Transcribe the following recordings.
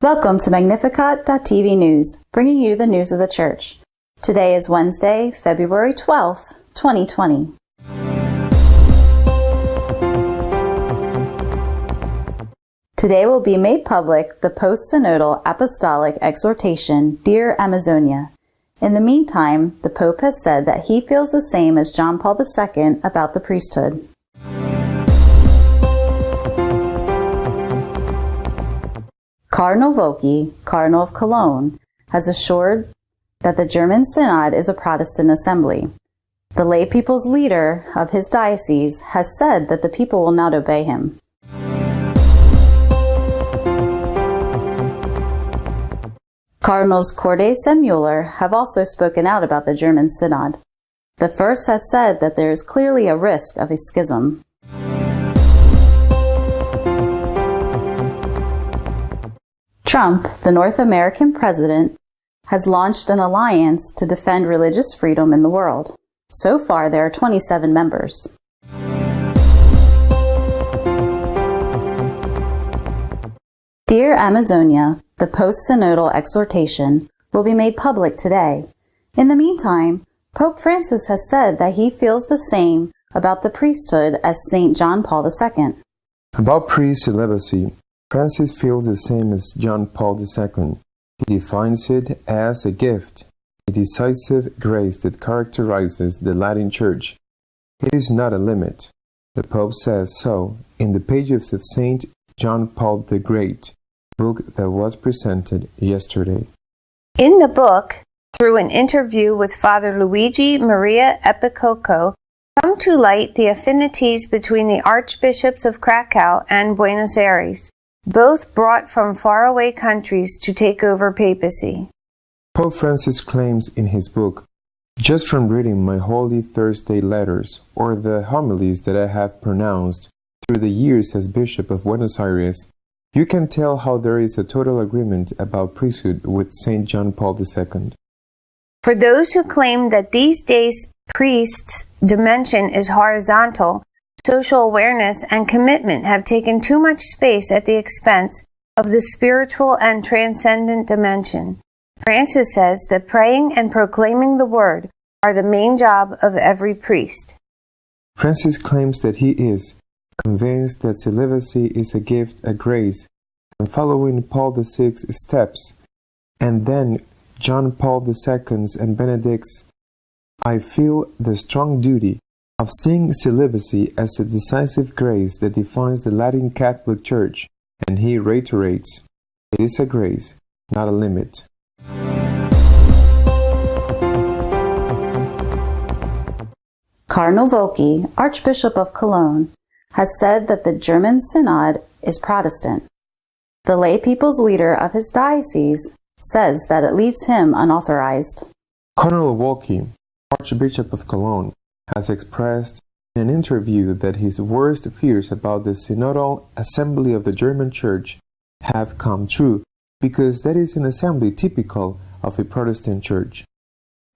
Welcome to Magnificat.tv News, bringing you the news of the Church. Today is Wednesday, February 12th, 2020. Today will be made public the post-synodal apostolic exhortation, Dear Amazonia. In the meantime, the Pope has said that he feels the same as John Paul II about the priesthood. Cardinal Volki, Cardinal of Cologne, has assured that the German Synod is a Protestant assembly. The lay people's leader of his diocese has said that the people will not obey him. Cardinals Cordes and Mueller have also spoken out about the German Synod. The first has said that there is clearly a risk of a schism. Trump, the North American president, has launched an alliance to defend religious freedom in the world. So far, there are 27 members. Dear Amazonia, the post-synodal exhortation will be made public today. In the meantime, Pope Francis has said that he feels the same about the priesthood as St. John Paul II. About priest celibacy, Francis feels the same as John Paul II. He defines it as a gift, a decisive grace that characterizes the Latin Church. It is not a limit. The Pope says so in the pages of St. John Paul the Great, book that was presented yesterday. In the book, through an interview with Father Luigi Maria Epicoco, come to light the affinities between the archbishops of Krakow and Buenos Aires, both brought from faraway countries to take over papacy. Pope Francis claims in his book, just from reading my Holy Thursday letters or the homilies that I have pronounced through the years as Bishop of Buenos Aires, you can tell how there is a total agreement about priesthood with St. John Paul II. For those who claim that these days priests' dimension is horizontal, social awareness and commitment have taken too much space at the expense of the spiritual and transcendent dimension. Francis says that praying and proclaiming the word are the main job of every priest. Francis claims that he is convinced that celibacy is a gift, a grace, and following Paul VI's steps, and then John Paul II's and Benedict's, I feel the strong duty of seeing celibacy as a decisive grace that defines the Latin Catholic Church, and he reiterates, it is a grace, not a limit. Cardinal Volki, Archbishop of Cologne, has said that the German Synod is Protestant. The lay people's leader of his diocese says that it leaves him unauthorized. Cardinal Volki, Archbishop of Cologne, has expressed in an interview that his worst fears about the Synodal Assembly of the German Church have come true because that is an assembly typical of a Protestant church.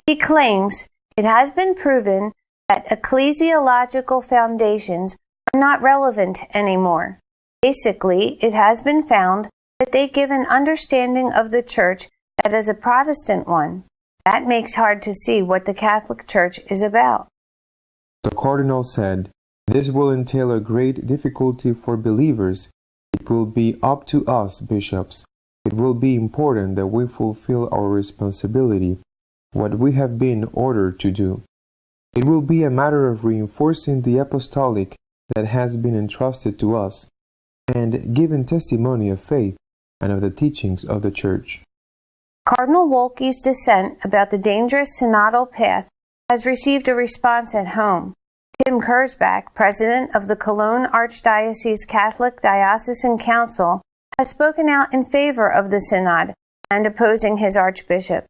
He claims it has been proven that ecclesiological foundations are not relevant anymore. Basically, it has been found that they give an understanding of the Church that is a Protestant one. That makes hard to see what the Catholic Church is about. The Cardinal said, this will entail a great difficulty for believers. It will be up to us, bishops. It will be important that we fulfill our responsibility, what we have been ordered to do. It will be a matter of reinforcing the apostolic that has been entrusted to us, and giving testimony of faith and of the teachings of the Church. Cardinal Volki's dissent about the dangerous synodal path has received a response at home. Tim Kurzbach, president of the Cologne Archdiocese Catholic Diocesan Council, has spoken out in favor of the synod and opposing his archbishop.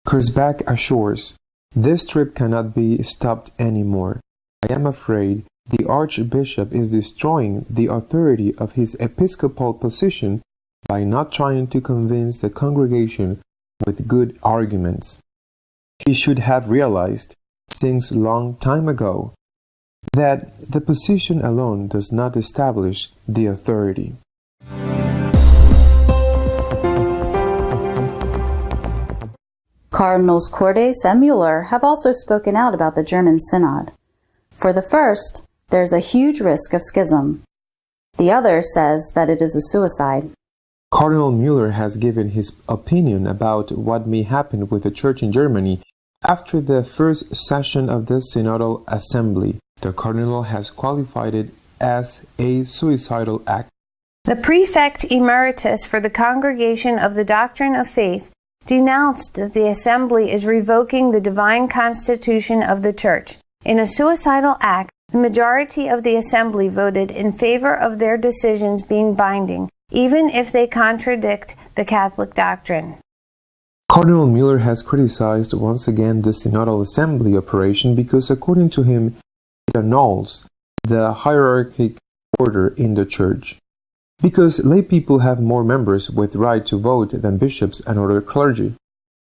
Kurzbach assures, this trip cannot be stopped anymore. I am afraid the archbishop is destroying the authority of his episcopal position by not trying to convince the congregation with good arguments. He should have realized, since long time ago, that the position alone does not establish the authority. Cardinals Cordes and Mueller have also spoken out about the German Synod. For the first, there's a huge risk of schism. The other says that it is a suicide. Cardinal Mueller has given his opinion about what may happen with the Church in Germany after the first session of the Synodal Assembly. The Cardinal has qualified it as a suicidal act. The prefect emeritus for the Congregation of the Doctrine of Faith denounced that the Assembly is revoking the divine constitution of the Church. In a suicidal act, the majority of the Assembly voted in favor of their decisions being binding, even if they contradict the Catholic doctrine. Cardinal Mueller has criticized once again the Synodal Assembly operation because, according to him, it annuls the hierarchic order in the Church. Because lay people have more members with right to vote than bishops and other clergy,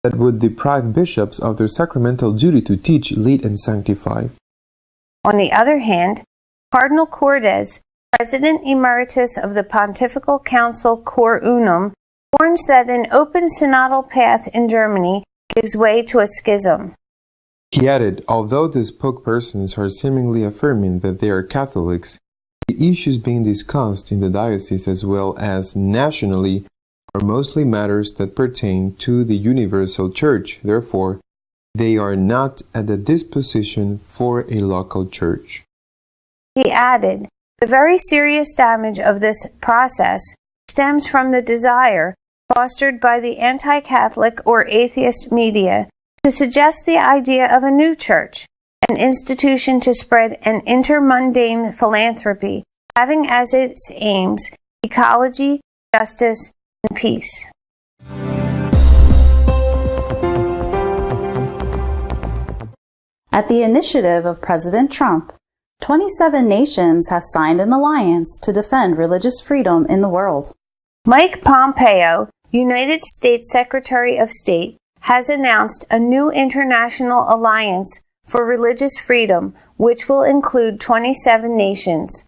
that would deprive bishops of their sacramental duty to teach, lead, and sanctify. On the other hand, Cardinal Cordes, President Emeritus of the Pontifical Council Cor Unum, warns that an open synodal path in Germany gives way to a schism. He added, although the spokespersons are seemingly affirming that they are Catholics, the issues being discussed in the diocese as well as nationally are mostly matters that pertain to the universal Church. Therefore, they are not at the disposition for a local church. He added, the very serious damage of this process stems from the desire, fostered by the anti-Catholic or atheist media, to suggest the idea of a new church, an institution to spread an intermundane philanthropy, having as its aims ecology, justice, and peace. At the initiative of President Trump, 27 nations have signed an alliance to defend religious freedom in the world. Mike Pompeo, United States Secretary of State, has announced a new international alliance for religious freedom, which will include 27 nations.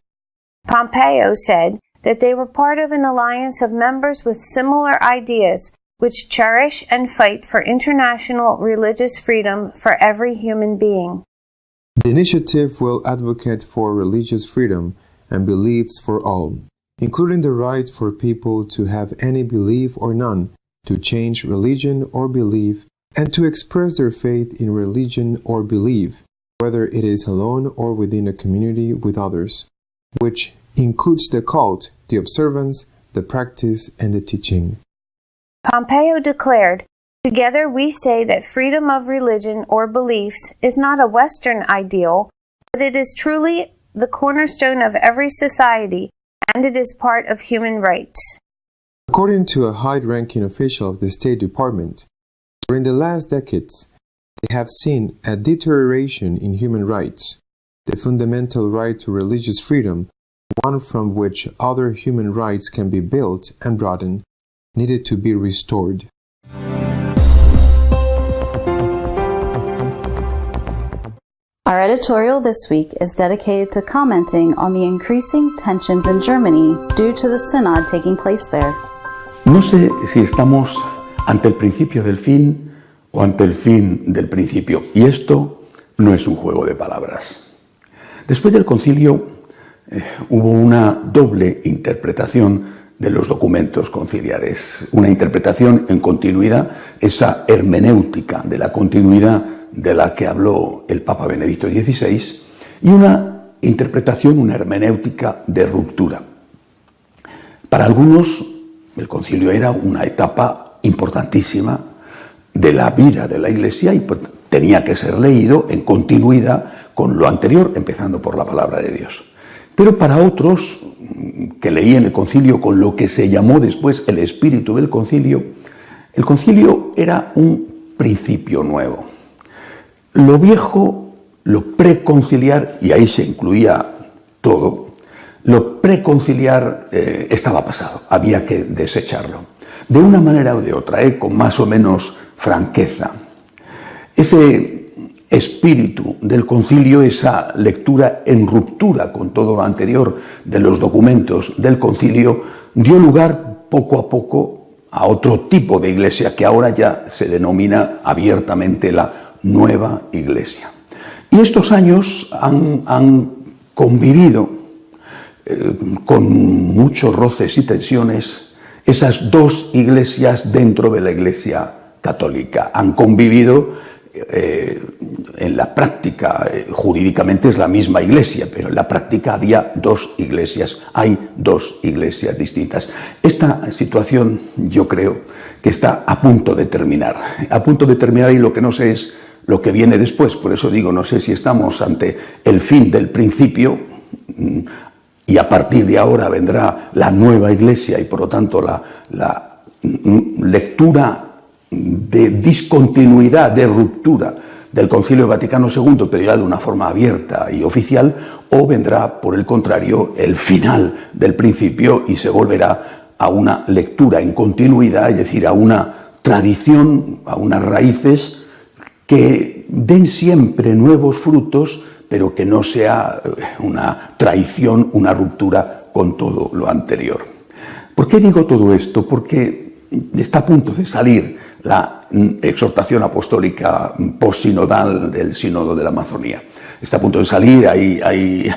Pompeo said that they were part of an alliance of members with similar ideas, which cherish and fight for international religious freedom for every human being. The initiative will advocate for religious freedom and beliefs for all, including the right for people to have any belief or none, to change religion or belief, and to express their faith in religion or belief, whether it is alone or within a community with others, which includes the cult, the observance, the practice, and the teaching. Pompeo declared, together we say that freedom of religion or beliefs is not a Western ideal, but it is truly the cornerstone of every society, and it is part of human rights. According to a high-ranking official of the State Department, during the last decades, they have seen a deterioration in human rights. The fundamental right to religious freedom, one from which other human rights can be built and broadened, needed to be restored. Our editorial this week is dedicated to commenting on the increasing tensions in Germany due to the synod taking place there. No sé si estamos ante el principio del fin o ante el fin del principio, y esto no es un juego de palabras. Después del concilio hubo una doble interpretación de los documentos conciliares, una interpretación en continuidad, esa hermenéutica de la continuidad de la que habló el Papa Benedicto XVI, y una interpretación, una hermenéutica de ruptura. Para algunos, el concilio era una etapa importantísima de la vida de la Iglesia y tenía que ser leído en continuidad con lo anterior, empezando por la palabra de Dios. Pero para otros, que leían el concilio con lo que se llamó después el espíritu del concilio, el concilio era un principio nuevo. Lo viejo, lo preconciliar, y ahí se incluía todo, lo preconciliar estaba pasado, había que desecharlo. De una manera o de otra, con más o menos franqueza. Ese espíritu del concilio, esa lectura en ruptura con todo lo anterior de los documentos del concilio, dio lugar poco a poco a otro tipo de iglesia que ahora ya se denomina abiertamente la nueva iglesia. Y estos años han convivido con muchos roces y tensiones esas dos iglesias dentro de la Iglesia católica. Han convivido en la práctica, jurídicamente es la misma iglesia, pero en la práctica había dos iglesias, hay dos iglesias distintas. Esta situación yo creo que está a punto de terminar, y lo que no sé es lo que viene después. Por eso digo, no sé si estamos ante el fin del principio y a partir de ahora vendrá la nueva iglesia y por lo tanto la lectura de discontinuidad, de ruptura del Concilio Vaticano II, pero ya de una forma abierta y oficial, o vendrá, por el contrario, el final del principio y se volverá a una lectura en continuidad, es decir, a una tradición, a unas raíces que den siempre nuevos frutos, pero que no sea una traición, una ruptura con todo lo anterior. ¿Por qué digo todo esto? Porque está a punto de salir la exhortación apostólica postsinodal del Sínodo de la Amazonía. Está a punto de salir, hay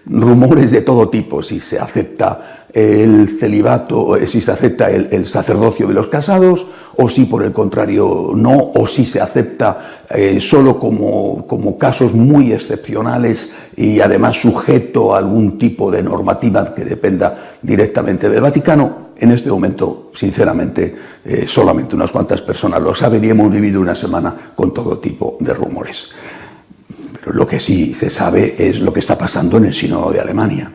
rumores de todo tipo, si se acepta el celibato, si se acepta el sacerdocio de los casados, o si por el contrario no, o si se acepta solo como casos muy excepcionales y además sujeto a algún tipo de normativa que dependa directamente del Vaticano. En este momento, sinceramente, solamente unas cuantas personas lo saben y hemos vivido una semana con todo tipo de rumores. Pero lo que sí se sabe es lo que está pasando en el Sínodo de Alemania.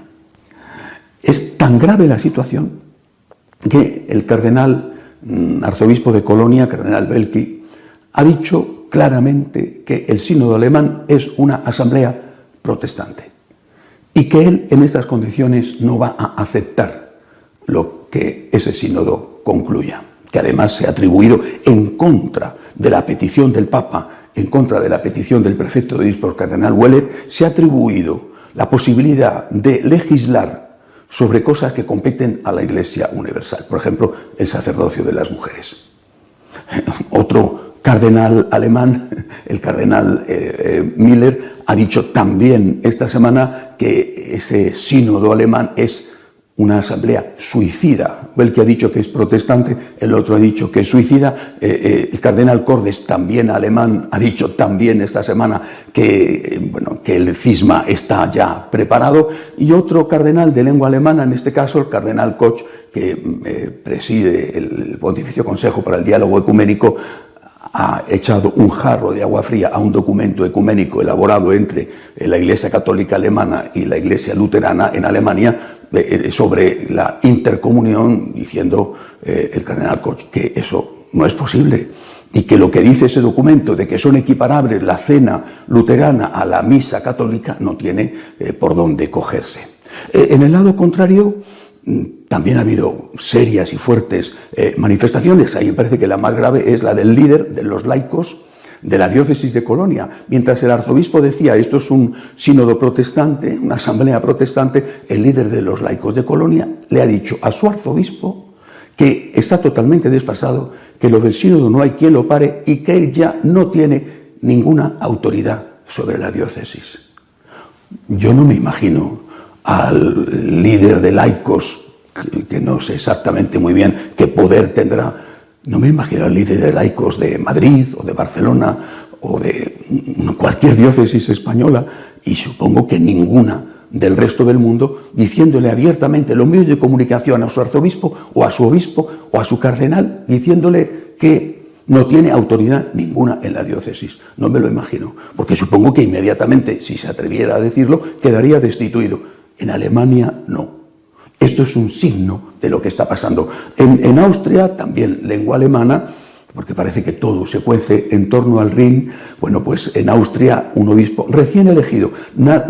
Es tan grave la situación que el cardenal arzobispo de Colonia, cardenal Belki, ha dicho claramente que el Sínodo alemán es una asamblea protestante y que él en estas condiciones no va a aceptar lo que ese sínodo concluya, que además se ha atribuido en contra de la petición del Papa, en contra de la petición del prefecto de obispos, cardenal Ouellet, se ha atribuido la posibilidad de legislar sobre cosas que competen a la Iglesia universal, por ejemplo, el sacerdocio de las mujeres. Otro cardenal alemán, el cardenal Miller, ha dicho también esta semana que ese sínodo alemán es una asamblea suicida. El que ha dicho que es protestante, el otro ha dicho que es suicida. El cardenal Cordes, también alemán, ha dicho también esta semana que el cisma está ya preparado. Y otro cardenal de lengua alemana, en este caso el cardenal Koch, que preside el Pontificio Consejo para el Diálogo Ecuménico, ha echado un jarro de agua fría a un documento ecuménico elaborado entre la Iglesia Católica Alemana y la Iglesia Luterana en Alemania sobre la intercomunión, diciendo el cardenal Koch que eso no es posible y que lo que dice ese documento de que son equiparables la cena luterana a la misa católica no tiene por dónde cogerse. En el lado contrario, también ha habido serias y fuertes manifestaciones. Ahí me parece que la más grave es la del líder de los laicos de la diócesis de Colonia. Mientras el arzobispo decía esto es un sínodo protestante, una asamblea protestante, el líder de los laicos de Colonia le ha dicho a su arzobispo que está totalmente desfasado, que lo del sínodo no hay quien lo pare y que él ya no tiene ninguna autoridad sobre la diócesis. Yo no me imagino al líder de laicos, que no sé exactamente muy bien qué poder tendrá, no me imagino al líder de laicos de Madrid o de Barcelona o de cualquier diócesis española, y supongo que ninguna del resto del mundo, diciéndole abiertamente los medios de comunicación a su arzobispo o a su obispo o a su cardenal, diciéndole que no tiene autoridad ninguna en la diócesis. No me lo imagino, porque supongo que inmediatamente, si se atreviera a decirlo, quedaría destituido. En Alemania no. Esto es un signo de lo que está pasando. En Austria, también lengua alemana, porque parece que todo se cuece en torno al Rin. Bueno, pues en Austria un obispo recién elegido,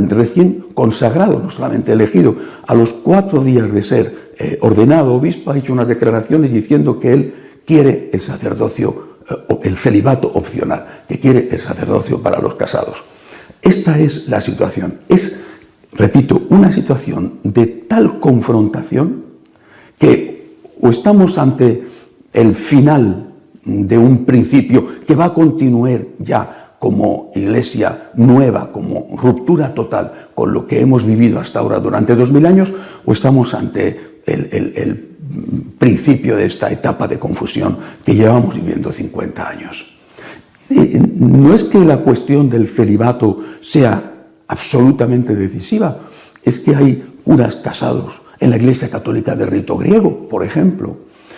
recién consagrado, no solamente elegido, a los 4 días de ser ordenado obispo, ha hecho unas declaraciones diciendo que él quiere el sacerdocio, el celibato opcional, que quiere el sacerdocio para los casados. Esta es la situación. Es, repito, una situación de tal confrontación que o estamos ante el final de un principio que va a continuar ya como iglesia nueva, como ruptura total con lo que hemos vivido hasta ahora durante 2000 años, o estamos ante el principio de esta etapa de confusión que llevamos viviendo 50 años. No es que la cuestión del celibato sea absolutamente decisiva, es que hay curas casados en la Iglesia Católica de rito griego, por ejemplo.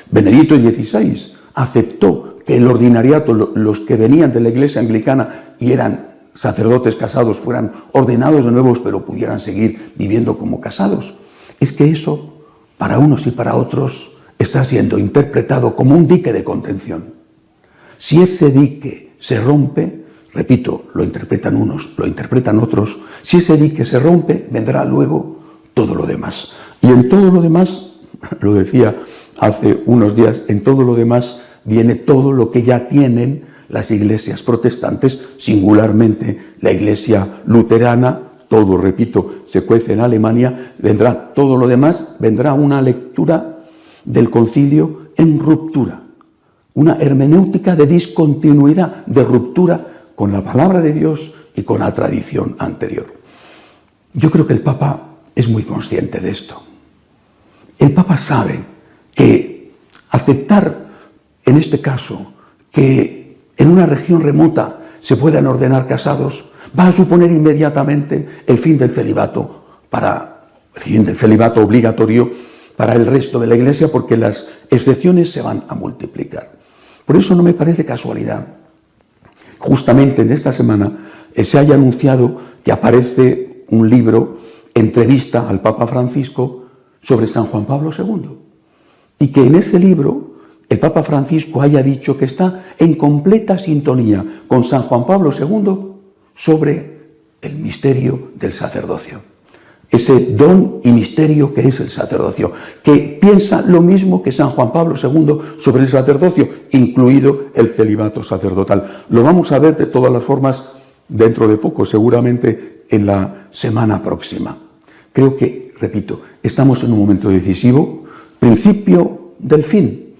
Benedicto XVI aceptó que el ordinariato, los que venían de la Iglesia anglicana y eran sacerdotes casados, fueran ordenados de nuevo, pero pudieran seguir viviendo como casados. Es que eso, para unos y para otros, está siendo interpretado como un dique de contención. Si ese dique se rompe, repito, lo interpretan unos, lo interpretan otros, si ese dique se rompe, vendrá luego todo lo demás. Y en todo lo demás, lo decía hace unos días, en todo lo demás viene todo lo que ya tienen las iglesias protestantes, singularmente la iglesia luterana, todo, repito, se cuece en Alemania, vendrá todo lo demás, vendrá una lectura del concilio en ruptura, una hermenéutica de discontinuidad, de ruptura con la palabra de Dios y con la tradición anterior. Yo creo que el Papa es muy consciente de esto. El Papa sabe que aceptar, en este caso, que en una región remota se puedan ordenar casados, va a suponer inmediatamente el fin del celibato, obligatorio para el resto de la Iglesia, porque las excepciones se van a multiplicar. Por eso no me parece casualidad, justamente en esta semana se haya anunciado que aparece un libro, entrevista al Papa Francisco, sobre San Juan Pablo II, y que en ese libro el Papa Francisco haya dicho que está en completa sintonía con San Juan Pablo II sobre el misterio del sacerdocio, ese don y misterio que es el sacerdocio, que piensa lo mismo que San Juan Pablo II sobre el sacerdocio, incluido el celibato sacerdotal. Lo vamos a ver de todas las formas dentro de poco, seguramente en la semana próxima. Creo que, repito, estamos en un momento decisivo, principio del fin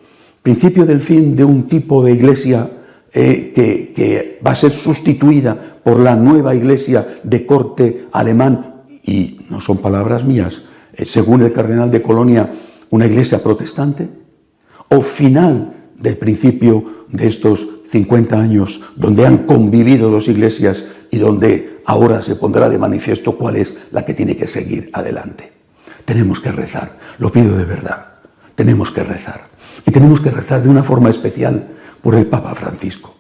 de un tipo de iglesia que va a ser sustituida por la nueva iglesia de corte alemán, y no son palabras mías, según el cardenal de Colonia, una iglesia protestante, o final del principio de estos 50 años donde han convivido dos iglesias y donde ahora se pondrá de manifiesto cuál es la que tiene que seguir adelante. Tenemos que rezar, lo pido de verdad, tenemos que rezar. Y tenemos que rezar de una forma especial por el Papa Francisco.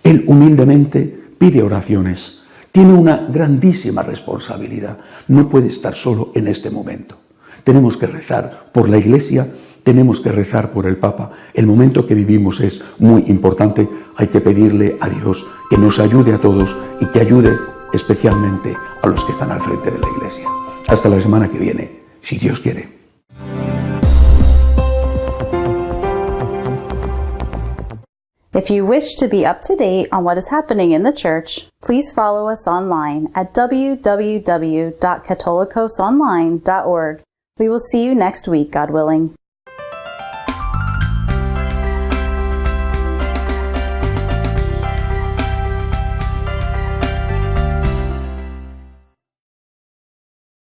Él humildemente pide oraciones, tiene una grandísima responsabilidad, no puede estar solo en este momento. Tenemos que rezar por la Iglesia, tenemos que rezar por el Papa. El momento que vivimos es muy importante, hay que pedirle a Dios que nos ayude a todos y que ayude especialmente a los que están al frente de la Iglesia. Hasta la semana que viene, si Dios quiere. If you wish to be up to date on what is happening in the Church, please follow us online at www.catholicosonline.org. We will see you next week, God willing.